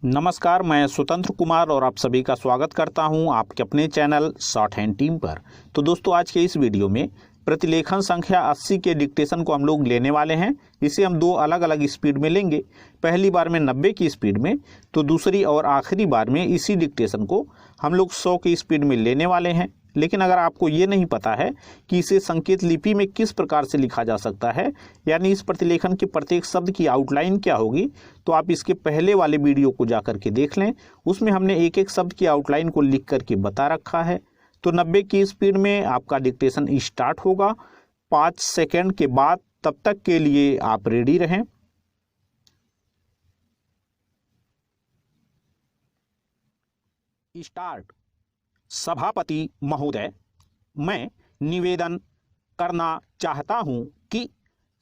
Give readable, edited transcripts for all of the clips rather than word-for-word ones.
नमस्कार, मैं स्वतंत्र कुमार और आप सभी का स्वागत करता हूं आपके अपने चैनल शॉर्ट हैंड टीम पर। तो दोस्तों, आज के इस वीडियो में प्रतिलेखन संख्या 80 के डिक्टेशन को हम लोग लेने वाले हैं। इसे हम दो अलग अलग स्पीड में लेंगे। पहली बार में 90 की स्पीड में, तो दूसरी और आखिरी बार में इसी डिक्टेशन को हम लोग 100 की स्पीड में लेने वाले हैं। लेकिन अगर आपको ये नहीं पता है कि इसे संकेत लिपि में किस प्रकार से लिखा जा सकता है, यानी इस प्रतिलेखन के प्रत्येक शब्द की आउटलाइन क्या होगी, तो आप इसके पहले वाले वीडियो को जाकर के देख लें। उसमें हमने एक एक शब्द की आउटलाइन को लिख करके बता रखा है। तो 90 की स्पीड में आपका डिक्टेशन स्टार्ट होगा 5 सेकेंड के बाद। तब तक के लिए आप रेडी रहें। स्टार्ट। सभापति महोदय, मैं निवेदन करना चाहता हूं कि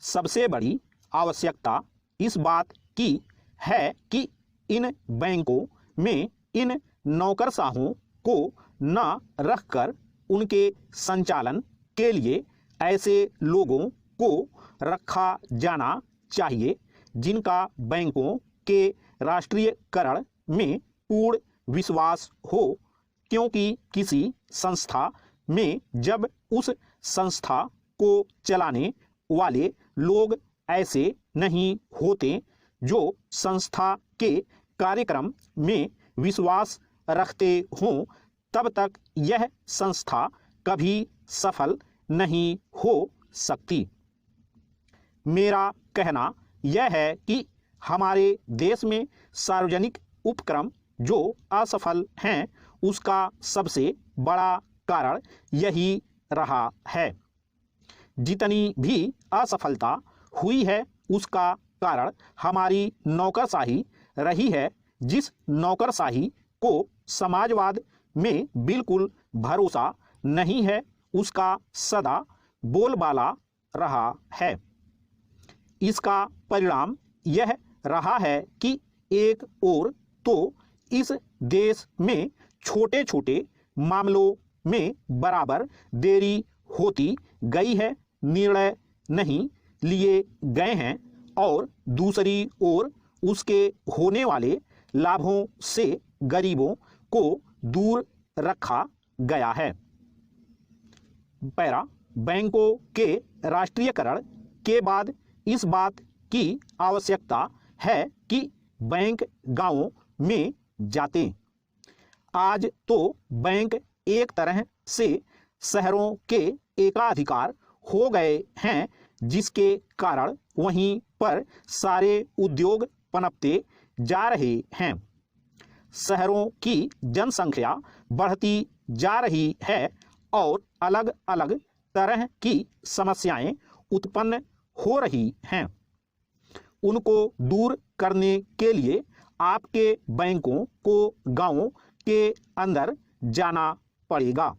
सबसे बड़ी आवश्यकता इस बात की है कि इन बैंकों में इन नौकरशाहों को न रखकर उनके संचालन के लिए ऐसे लोगों को रखा जाना चाहिए जिनका बैंकों के राष्ट्रीयकरण में पूर्ण विश्वास हो, क्योंकि किसी संस्था में जब उस संस्था को चलाने वाले लोग ऐसे नहीं होते जो संस्था के कार्यक्रम में विश्वास रखते हों, तब तक यह संस्था कभी सफल नहीं हो सकती। मेरा कहना यह है कि हमारे देश में सार्वजनिक उपक्रम जो असफल हैं, उसका सबसे बड़ा कारण यही रहा है। जितनी भी असफलता हुई है, उसका कारण हमारी नौकरशाही रही है। जिस नौकरशाही को समाजवाद में बिल्कुल भरोसा नहीं है, उसका सदा बोलबाला रहा है। इसका परिणाम यह रहा है कि एक ओर तो इस देश में छोटे छोटे मामलों में बराबर देरी होती गई है, निर्णय नहीं लिए गए हैं, और दूसरी ओर उसके होने वाले लाभों से गरीबों को दूर रखा गया है। पैरा, बैंकों के राष्ट्रीयकरण के बाद इस बात की आवश्यकता है कि बैंक गांवों में जाते। आज तो बैंक एक तरह से शहरों के एकाधिकार हो गए हैं, जिसके कारण वहीं पर सारे उद्योग पनपते जा रहे हैं। शहरों की जनसंख्या बढ़ती जा रही है और अलग अलग तरह की समस्याएं उत्पन्न हो रही हैं। उनको दूर करने के लिए आपके बैंकों को गांवों के अंदर जाना पड़ेगा।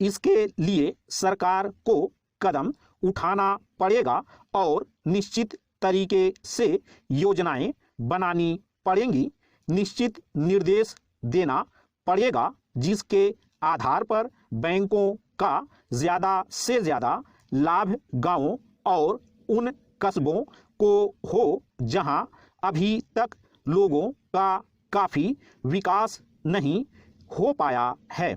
इसके लिए सरकार को कदम उठाना पड़ेगा और निश्चित तरीके से योजनाएं बनानी पड़ेंगी, निश्चित निर्देश देना पड़ेगा, जिसके आधार पर बैंकों का ज़्यादा से ज़्यादा लाभ गांवों और उन कस्बों को हो जहां अभी तक लोगों का काफ़ी विकास नहीं हो पाया है।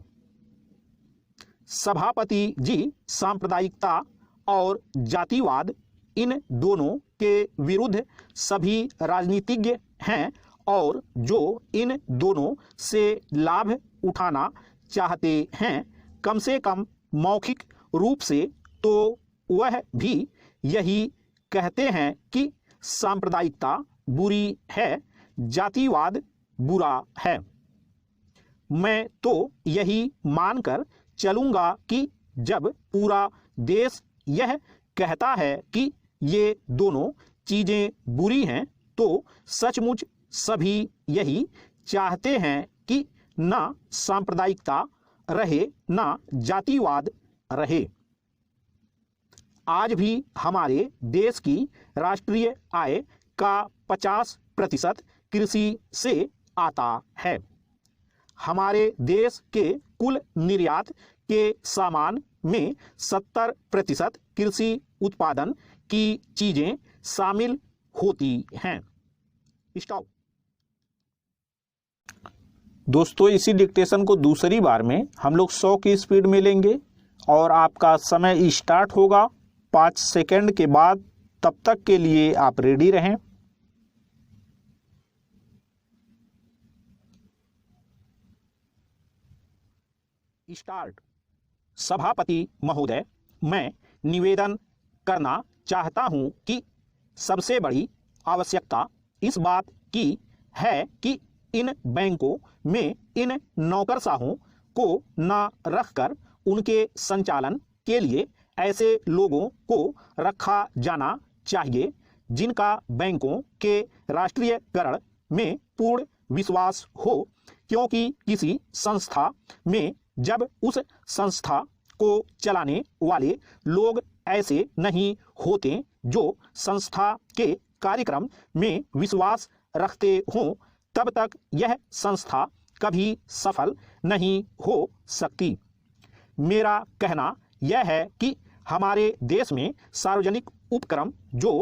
सभापति जी, सांप्रदायिकता और जातिवाद इन दोनों के विरुद्ध सभी राजनीतिज्ञ हैं, और जो इन दोनों से लाभ उठाना चाहते हैं, कम से कम मौखिक रूप से तो वह भी यही कहते हैं कि सांप्रदायिकता बुरी है, जातिवाद बुरा है। मैं तो यही मानकर चलूँगा कि जब पूरा देश यह कहता है कि ये दोनों चीज़ें बुरी हैं, तो सचमुच सभी यही चाहते हैं कि ना सांप्रदायिकता रहे, ना जातिवाद रहे। आज भी हमारे देश की राष्ट्रीय आय का 50% कृषि से आता है। हमारे देश के कुल निर्यात के सामान में 70% कृषि उत्पादन की चीज़ें शामिल होती हैं। स्टॉप। दोस्तों इसी डिक्टेशन को दूसरी बार में हम लोग 100 की स्पीड में लेंगे और आपका समय स्टार्ट होगा 5 सेकंड के बाद। तब तक के लिए आप रेडी रहें। स्टार्ट। सभापति महोदय, मैं निवेदन करना चाहता हूं कि सबसे बड़ी आवश्यकता इस बात की है कि इन बैंकों में इन नौकरशाहों को न रखकर उनके संचालन के लिए ऐसे लोगों को रखा जाना चाहिए जिनका बैंकों के राष्ट्रीयकरण में पूर्ण विश्वास हो, क्योंकि किसी संस्था में जब उस संस्था को चलाने वाले लोग ऐसे नहीं होते जो संस्था के कार्यक्रम में विश्वास रखते हों, तब तक यह संस्था कभी सफल नहीं हो सकती। मेरा कहना यह है कि हमारे देश में सार्वजनिक उपक्रम जो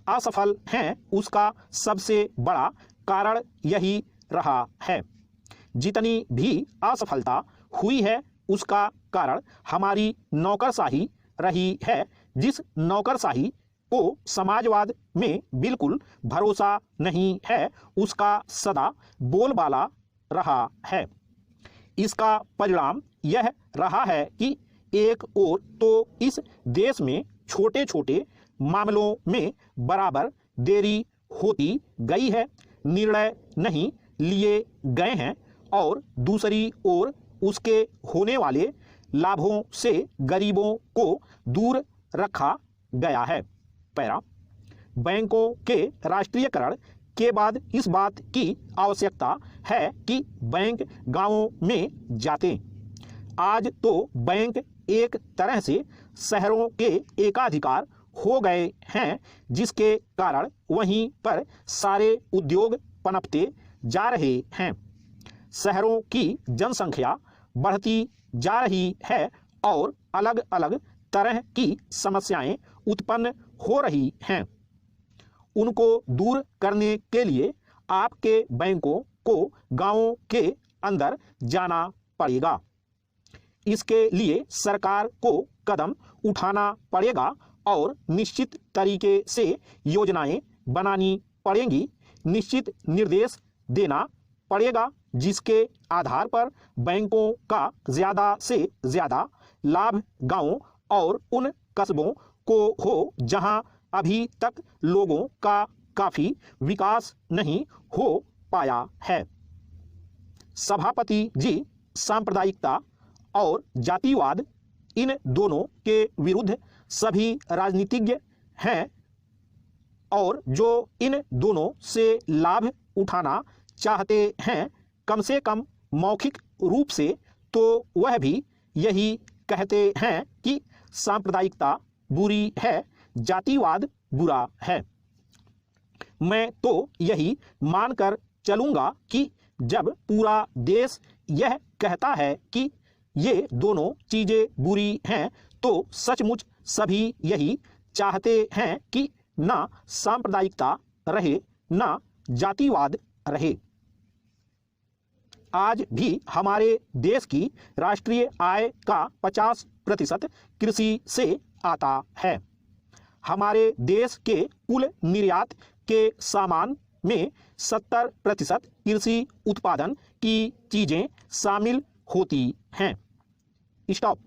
असफल हैं उसका सबसे बड़ा कारण यही रहा है। जितनी भी असफलता हुई है उसका कारण हमारी नौकरशाही रही है, जिस नौकरशाही को समाजवाद में बिल्कुल भरोसा नहीं है उसका सदा बोलबाला रहा है। इसका परिणाम यह रहा है कि एक ओर तो इस देश में छोटे छोटे मामलों में बराबर देरी होती गई है, निर्णय नहीं लिए गए हैं, और दूसरी ओर उसके होने वाले लाभों से गरीबों को दूर रखा गया है। पैरा। बैंकों के राष्ट्रीयकरण के बाद इस बात की आवश्यकता है कि बैंक गांवों में जाते। आज तो बैंक एक तरह से शहरों के एकाधिकार हो गए हैं, जिसके कारण वहीं पर सारे उद्योग पनपते जा रहे हैं। शहरों की जनसंख्या बढ़ती जा रही है और अलग अलग तरह की समस्याएं उत्पन्न हो रही हैं। उनको दूर करने के लिए आपके बैंकों को गांवों के अंदर जाना पड़ेगा। इसके लिए सरकार को कदम उठाना पड़ेगा और निश्चित तरीके से योजनाएं बनानी पड़ेंगी, निश्चित निर्देश देना पड़ेगा जिसके आधार पर बैंकों का ज़्यादा से ज़्यादा लाभ गांवों और उन कस्बों को हो जहां अभी तक लोगों का काफ़ी विकास नहीं हो पाया है। सभापति जी, सांप्रदायिकता और जातिवाद इन दोनों के विरुद्ध सभी राजनीतिज्ञ हैं और जो इन दोनों से लाभ उठाना चाहते हैं, कम से कम मौखिक रूप से तो वह भी यही कहते हैं कि सांप्रदायिकता बुरी है, जातिवाद बुरा है। मैं तो यही मानकर चलूंगा कि जब पूरा देश यह कहता है कि ये दोनों चीज़ें बुरी हैं, तो सचमुच सभी यही चाहते हैं कि ना सांप्रदायिकता रहे ना जातिवाद रहे। आज भी हमारे देश की राष्ट्रीय आय का 50% कृषि से आता है। हमारे देश के कुल निर्यात के सामान में 70% कृषि उत्पादन की चीज़ें शामिल होती हैं। स्टॉप।